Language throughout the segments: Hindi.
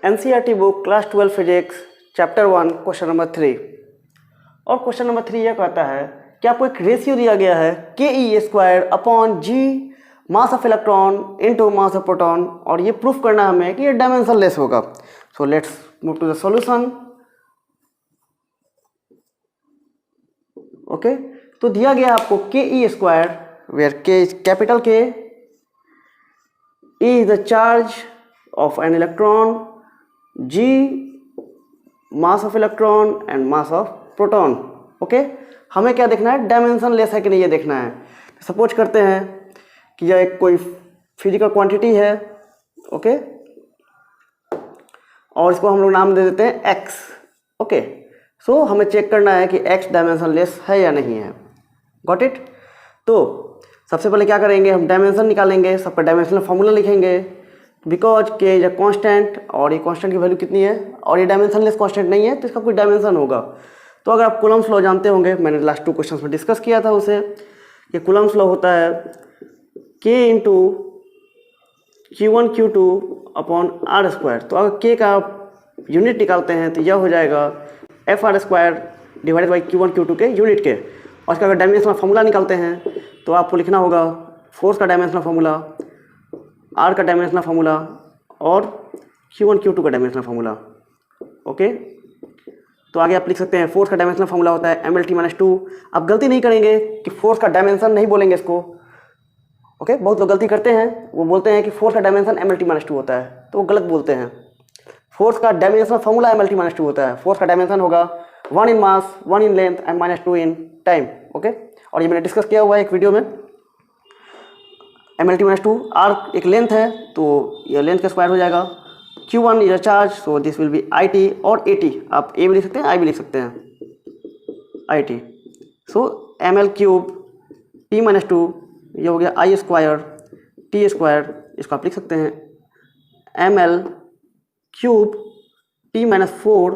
NCERT book class 12 physics chapter 1 question number 3। और क्वेश्चन नंबर 3 यह कहता है कि आपको एक रेशियो दिया गया है ke² upon g mass of electron into mass of proton, और ये प्रूफ करना है हमें कि ये डायमेंशनलेस होगा। So let's move to the solution. Okay, तो दिया गया आपको ke² where k is capital K, E is the charge of an electron, G mass of electron and mass of proton। Okay, हमें क्या देखना है, डायमेंशन लेस है कि नहीं ये देखना है। सपोज करते हैं कि यह एक कोई फिजिकल क्वांटिटी है, ओके, और इसको हम लोग नाम दे देते हैं x। ओके, सो हमें चेक करना है कि x डायमेंशन लेस है या नहीं है। Got it. तो सबसे पहले क्या करेंगे, हम डायमेंशन निकालेंगे, सब पर डायमेंशनल फार्मूला लिखेंगे। बिकॉज के इज अ कांस्टेंट, और ये कांस्टेंट की वैल्यू कितनी है, और ये डायमेंशनलेस कांस्टेंट नहीं है तो इसका कोई डायमेंशन होगा। तो अगर आप कूलम्स लॉ जानते होंगे, मैंने लास्ट 2 क्वेश्चंस में डिस्कस किया था उसे, कि कूलम्स लॉ होता है k into Q1 Q2 upon R²। तो अगर k का यूनिट निकालते हैं तो यह हो जाएगा FR² divided by Q1 Q2 के यूनिट के। और इसका अगर डायमेंशनल फार्मूला निकालते हैं तो आपको लिखना होगा फोर्स का डायमेंशनल फार्मूला, आर का डायमेंशनल फार्मूला और Q1 Q2 का डायमेंशनल फार्मूला। ओके, तो आगे आप लिख सकते हैं फोर्स का डायमेंशनल फार्मूला होता है MLT-2। आप गलती नहीं करेंगे कि फोर्स का डायमेंशन नहीं बोलेंगे इसको। ओके, बहुत लोग गलती करते हैं, वो बोलते हैं कि फोर्स का डायमेंशन MLT-2 होता है, तो वो गलत बोलते हैं। फोर्स का डायमेंशनल फार्मूला MLT-2 होता है। फोर्स का डायमेंशन होगा 1 इन मास, 1 in length and -2 in time. Okay, और ये मैंने डिस्कस किया हुआ है एक वीडियो में। MLT-2 आर एक लेंथ है, तो यह लेंथ का स्क्वायर हो जाएगा। Q1 is a charge, so this will be IT, और AT आप A भी लिख सकते हैं, I भी लिख सकते हैं, IT। सो ML³ T-2 ये हो गया I² T², इसको आप लिख सकते हैं ML³ T-4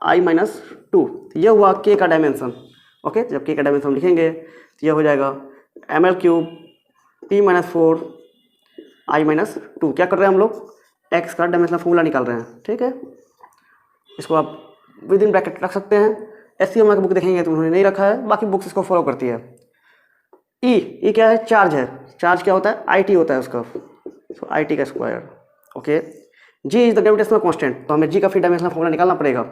I-2। यह हुआ k का डायमेंशन। ओके, जब k का डायमेंशन लिखेंगे तो यह हो जाएगा ML³ T-4 I-2। क्या कर रहे हैं हम लोग, x का डायमेंशनल फॉर्मूला निकाल रहे हैं। ठीक है, इसको आप विद इन ब्रैकेट रख सकते हैं। SCM की बुक देखेंगे तो उन्होंने नहीं रखा है, बाकी बुक्स इसको फॉलो करती है। E क्या है, चार्ज है। चार्ज क्या होता है, IT होता है उसका, सो IT का square. Okay, G is the gravitational constant, तो हमें G का फिर डायमेंशनल फॉर्मूला निकालना पड़ेगा।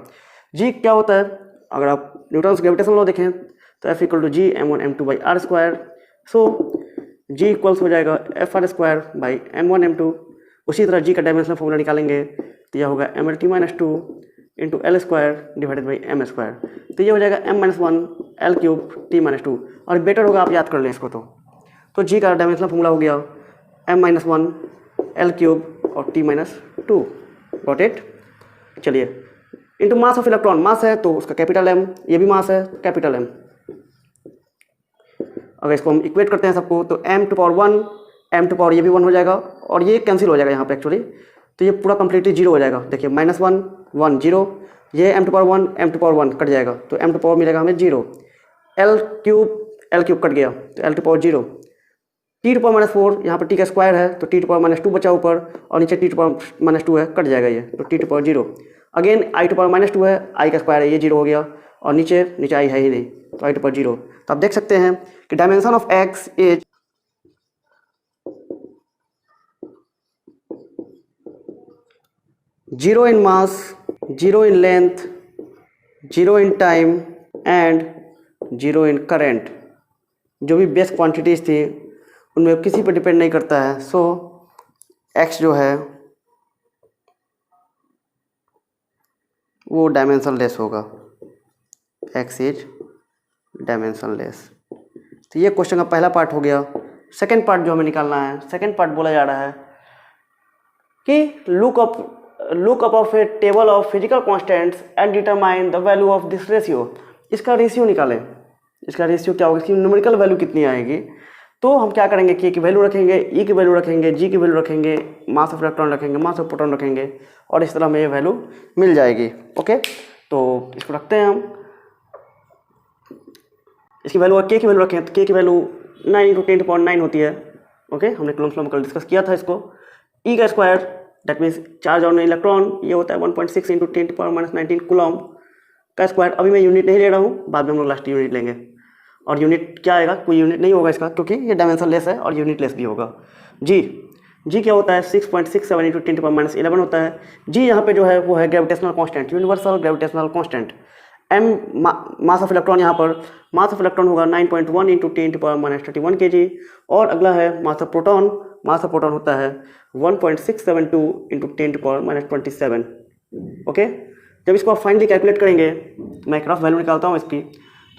G क्या होता है, अगर आप न्यूटन्स ग्रेविटेशनल लॉ देखें तो F equal to G m1m2/r²। So G equals हो जाएगा FR²/m1m2। उसी तरह G का डायमेंशनल फॉर्मूला निकालेंगे तो यह होगा MLT-2 into L² divided by m²। तो ये हो जाएगा m-1 L³ T-2। और बेटर होगा आप याद कर लें इसको। तो G का डायमेंशनल फॉर्मूला हो गया m-1 L³ और T-2। Got it. चलिए, इंटू मास ऑफ इलेक्ट्रॉन, मास है तो उसका कैपिटल M, ये भी मास है कैपिटल M। अगर इसको हम इक्वेट करते हैं सबको तो m⁻1 m⁻, ये भी 1 हो जाएगा, और ये कैंसिल हो जाएगा यहाँ पे एक्चुअली, तो ये पूरा कंप्लीटली 0 हो जाएगा। देखिए -1 1 0, ये m⁻1 m⁻1 कट जाएगा तो m⁻ मिलेगा हमें 0। L³ कट गया तो L⁻0। T⁻⁴, यहाँ पर T का स्क्वायर है तो T⁻⁻2 बचा ऊपर, और नीचे T⁻⁻2 है, कट जाएगा ये, तो T⁻0। अगेन I⁻⁻2 है, I का स्क्वायर है, ये 0 हो गया, और नीचे I है ही नहीं तो I⁻0। तो आप देख सकते हैं कि dimension of x is zero in mass, 0 in length, 0 in time and 0 in current. जो भी बेस क्वांटिटीज थी उनमें किसी पर डिपेंड नहीं करता है। सो x जो है वो डायमेंशनलेस होगा, x इज डायमेंशनलेस। तो ये क्वेश्चन का पहला पार्ट हो गया। सेकंड पार्ट जो हमें निकालना है, सेकंड पार्ट बोला जा रहा है कि look up of A table of physical constants and determine the value of this ratio. इसका रेशियो निकालें, इसका रेशियो क्या होगा, इसकी न्यूमेरिकल वैल्यू कितनी आएगी। तो हम क्या करेंगे, k की वैल्यू रखेंगे, E की वैल्यू रखेंगे, G की वैल्यू रखेंगे, मास ऑफ इलेक्ट्रॉन रखेंगे, मास ऑफ प्रोटॉन रखेंगे, और इस तरह हमें ये वैल्यू मिल जाएगी। ओके, तो इसको रखते हैं हम। इसकी वैल्यू k की वैल्यू रखें तो k की वैल्यू 9 × 10⁹ होती है। ओके, हमने कूलम्स लॉ में कल डिस्कस किया था इसको। E का square that means charge on electron ये होता है 1.6 इंटू 10⁻⁻19 कूलम का स्क्वायर। अभी मैं यूनिट नहीं ले रहा हूँ, बाद में हम लोग लास्ट यूनिट लेंगे। और यूनिट क्या आएगा, कोई यूनिट नहीं होगा इसका, क्योंकि ये डायमेंशन लेस है और यूनिट लेस भी होगा। जी क्या होता है 6.67 इंटू 10⁻11 होता है। जी यहाँ पे जो है वो है gravitational constant, universal gravitational constant. M mass of electron, यहाँ पर मास ऑफ इलेक्ट्रॉन होगा 9.1 इंटू 10⁻31 kg। और अगला है mass of proton, mass of proton होता है 1.672 इंटू 10⁻27। ओके, जब इसको आप फाइनली कैलकुलेट करेंगे, मैं एक रफ वैल्यू निकालता हूँ इसकी,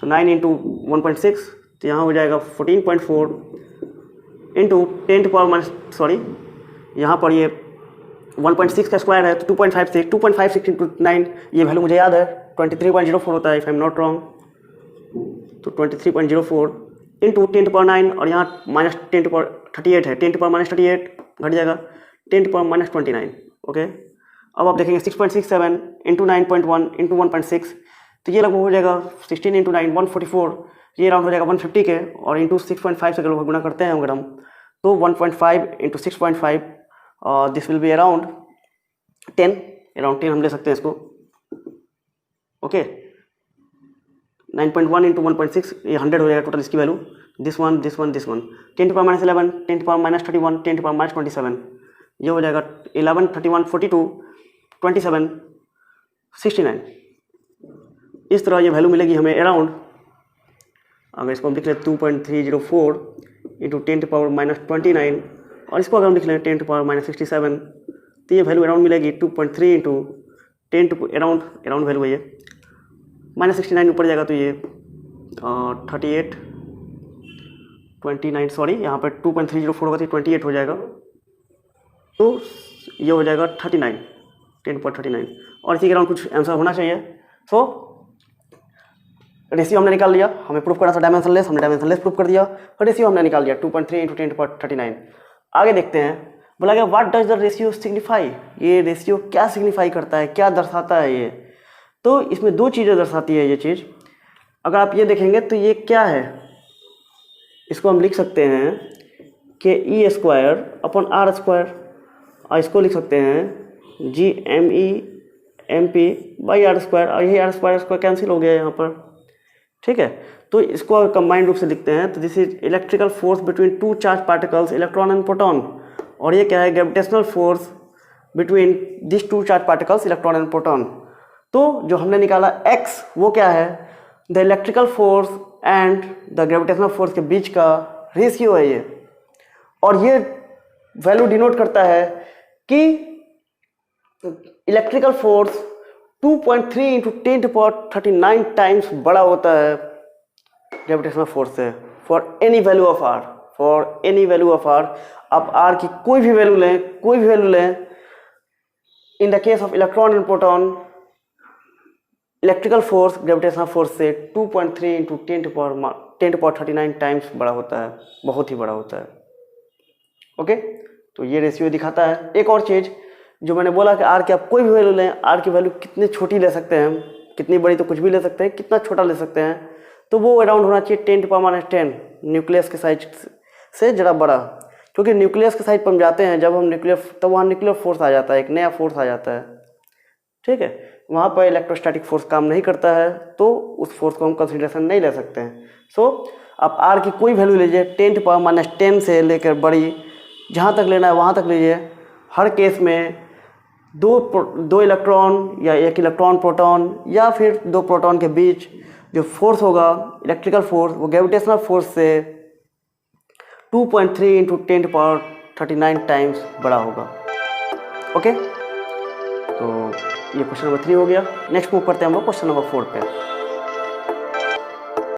तो 9 इंटू 1.6 तो यहाँ हो जाएगा 14.4 इंटू 10⁻, यहाँ पर ये 1.6 का स्क्वायर है तो 2.56 इंटू 9, ये वैल्यू मुझे याद है 23.04 होता है if I am not wrong. तो 23.04 इंटू 10⁻9 और यहाँ -10⁻38 है, 10⁻38 घट जाएगा 10⁻29। ओके, अब आप देखेंगे 6.67 इंटू 9.1 इंटू 1.6 तो ये लगभग हो जाएगा 16 इंटू 9 144, ये राउंड हो जाएगा 150 के, और इंटू 6.5 से अगर गुना करते हैं अगर हम तो 1.5 into 6.5 this will be around 10, around 10 हम ले सकते हैं इसको। ओके, 9.1 इंटू 1.6 ये 100 हो जाएगा टोटल इसकी वैल्यू। दिस वन 10⁻11 10⁻31 10⁻27 ये हो जाएगा 11 31 42 27 69। इस तरह ये वैल्यू मिलेगी हमें अराउंड, अगर इसको हम लिख लें 2.304 इंटू 10⁻29 और इसको अगर हम लिख लें 10⁻67 तो ये वैल्यू अराउंड मिलेगी 2.3 इंटू 10 टू अराउंड वैल्यू है ये -69 ऊपर जाएगा तो ये 38 29 सॉरी यहाँ पर 2.304 होगा तो 28 हो जाएगा, तो ये हो जाएगा 39 10.39 और इसी के अराउंड कुछ आंसर होना चाहिए। सो रेशियो हमने निकाल लिया, हमें प्रूफ करना था डायमेंशन लेस, हमने डायमेंशन लेस प्रूफ कर दिया और रेशियो हमने निकाल लिया 2.3 इंटू 10⁻39। आगे देखते हैं, बोला गया what does the ratio signify, ये रेशियो क्या सिग्निफाई करता है, क्या दर्शाता है ये। तो इसमें दो चीज़ें दर्शाती है ये चीज़। अगर आप ये देखेंगे तो ये क्या है, इसको हम लिख सकते हैं कि E square upon are square, और इसको लिख सकते हैं GME/MP/r², और यही r² कैंसिल हो गया यहाँ पर। ठीक है, तो इसको अगर कंबाइंड रूप से लिखते हैं तो this is electrical force between two charge particles electron and proton, और ये क्या है gravitational force between this two charge particles electron and proton. तो जो हमने निकाला x वो क्या है, the electrical force and the gravitational force के बीच का रेशियो है ये, और ये वैल्यू डिनोट करता है कि इलेक्ट्रिकल फोर्स 2.3 इंटू 10⁻39 टाइम्स बड़ा होता है ग्रेविटेशनल फोर्स से for any value of r, for any value of r। आप r की कोई भी वैल्यू लें, in the case of electron and proton electrical force gravitational force से 2.3 इंटू 10⁻39 टाइम्स बड़ा होता है, बहुत ही बड़ा होता है। ओके, तो ये रेशियो दिखाता है। एक और चीज़ जो मैंने बोला कि आर की आप कोई भी वैल्यू लें, आर की वैल्यू कितनी छोटी ले सकते हैं, कितनी बड़ी तो कुछ भी ले सकते हैं, कितना छोटा ले सकते हैं, तो वो अराउंड होना चाहिए 10⁻10 न्यूक्लियस के साइज से ज़रा बड़ा, क्योंकि न्यूक्लियस के साइज पर हम जाते हैं जब हम तब वहाँ न्यूक्लियर फोर्स आ जाता है, एक नया फोर्स आ जाता है। ठीक है, वहाँ पर इलेक्ट्रोस्टैटिक फोर्स काम नहीं करता है, तो उस फोर्स को हम कंसिडरेशन नहीं ले सकते हैं। सो आप आर की कोई वैल्यू लीजिए 10⁻10 से लेकर बड़ी, जहाँ तक लेना है वहाँ तक लीजिए। हर केस में दो इलेक्ट्रॉन या एक इलेक्ट्रॉन प्रोटॉन या फिर दो प्रोटॉन के बीच जो फोर्स होगा इलेक्ट्रिकल फोर्स, वो ग्रेविटेशनल फोर्स से 2.3 इंटू 10⁻39 टाइम्स बड़ा होगा। ओके, तो ये क्वेश्चन नंबर 3 हो गया। नेक्स्ट मूव करते हैं हम लोग क्वेश्चन नंबर 4 पे।